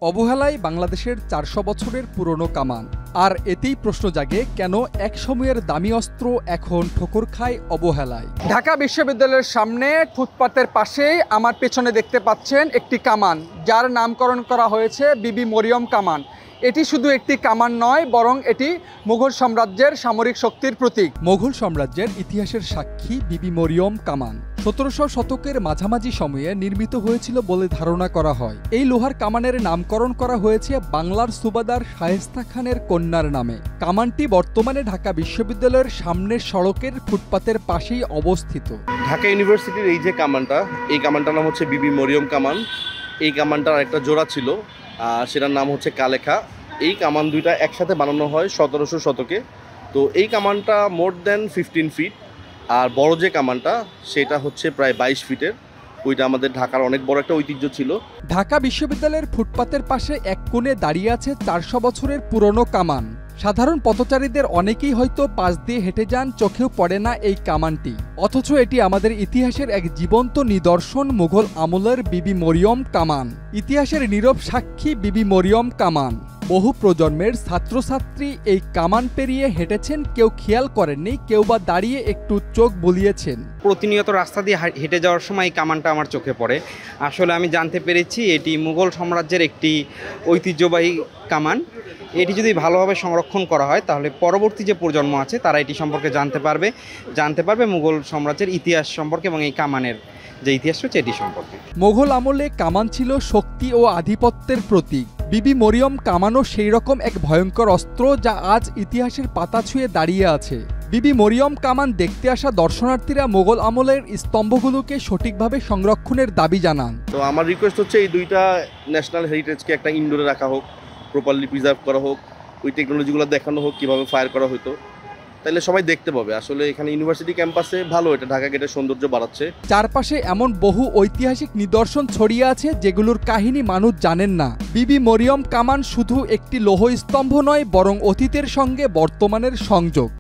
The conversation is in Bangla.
অবহেলায় বাংলাদেশের ৪০০ বছরের পুরনো কামান। আর এতেই প্রশ্ন জাগে, কেন এক সময়ের দামি অস্ত্র এখন ঠোকর খায় অবহেলায়। ঢাকা বিশ্ববিদ্যালয়ের সামনে ফুটপাতের পাশেই আমার পেছনে দেখতে পাচ্ছেন একটি কামান, যার নামকরণ করা হয়েছে বিবি মরিয়ম কামান। এটি শুধু একটি কামান নয়, বরং এটি মুঘল সাম্রাজ্যের সামরিক শক্তির প্রতীক। মুঘল সাম্রাজ্যের ইতিহাসের সাক্ষী বিবি মরিয়ম কামান ১৭০০ শতকের মাঝামাঝি সময়ে নির্মিত হয়েছিল বলে ধারণা করা হয়। এই লোহার কামানের নামকরণ করা হয়েছে বাংলার সুবাদার শায়েস্তা খানের কন্যার নামে। কামানটি বর্তমানে ঢাকা বিশ্ববিদ্যালয়ের সামনের সড়কের ফুটপাতের পাশেই অবস্থিত। ঢাকা ইউনিভার্সিটির এই যে কামানটা, এই কামানটার নাম হচ্ছে বিবি মরিয়ম কামান। এই কামানটার একটা জোড়া ছিল, সেটার নাম হচ্ছে কালেখা। এই কামান দুইটা একসাথে বানানো হয় ১৭০০ শতকে। তো এই কামানটা মোর দ্যান 15 ফিট, আর বড় যে কামানটা সেটা হচ্ছে প্রায় ২২ ফিটের। ওইটা আমাদের ঢাকার অনেক বড় একটা ঐতিহ্য ছিল। ঢাকা বিশ্ববিদ্যালয়ের ফুটপাতের পাশে এক কোণে দাঁড়িয়ে আছে ৪০০ বছরের পুরনো কামান। সাধারণ পথচারীদের অনেকেই হয়তো পাশ দিয়ে হেঁটে যান, চোখেও পড়ে না এই কামানটি। অথচ এটি আমাদের ইতিহাসের এক জীবন্ত নিদর্শন, মুঘল আমলের বিবি মরিয়ম কামান। ইতিহাসের নীরব সাক্ষী বিবি মরিয়ম কামান। বহু প্রজন্মের ছাত্রছাত্রী এই কামান পেরিয়ে হেঁটেছেন, কেউ খেয়াল করেননি, কেউ বা দাঁড়িয়ে একটু চোখ বুলিয়েছেন। প্রতিনিয়ত রাস্তা দিয়ে হেঁটে যাওয়ার সময় এই কামানটা আমার চোখে পড়ে। আসলে আমি জানতে পেরেছি এটি মুঘল সাম্রাজ্যের একটি ঐতিহ্যবাহী কামান। এটি যদি ভালোভাবে সংরক্ষণ করা হয় তাহলে পরবর্তী যে প্রজন্ম আছে তারা এটি সম্পর্কে জানতে পারবে মুঘল সাম্রাজ্যের ইতিহাস সম্পর্কে এবং এই কামানের যে ইতিহাস রয়েছে এটি সম্পর্কে। মুঘল আমলে কামান ছিল শক্তি ও আধিপত্যের প্রতীক। বিবি মরিয়ম কামানও সেই রকম এক ভয়ঙ্কর অস্ত্র, যা আজ ইতিহাসের পাতা ছুঁয়ে দাঁড়িয়ে আছে। বিবি মরিয়ম কামান দেখতে আসা দর্শনার্থীরা মুঘল আমলের স্তম্ভগুলোকে সঠিকভাবে সংরক্ষণের দাবি জানান। তো আমার রিকোয়েস্ট হচ্ছে এই দুইটা ন্যাশনাল হেরিটেজকে একটা ইনডোরে রাখা হোক, প্রপারলি প্রিজার্ভ করা হোক, ওই টেকনোলজিগুলো দেখানো হোক কীভাবে ফায়ার করা হতো, তাহলে সবাই দেখতে পাবে। আসলে এখানে ইউনিভার্সিটি ক্যাম্পাসে ভালো, এটা ঢাকা গেটের সৌন্দর্য বাড়াচ্ছে। চারপাশে এমন বহু ঐতিহাসিক নিদর্শন ছড়িয়ে আছে যেগুলোর কাহিনী মানুষ জানেন না। বিবি মরিয়ম কামান শুধু একটি লৌহ স্তম্ভ নয়, বরং অতীতের সঙ্গে বর্তমানের সংযোগ।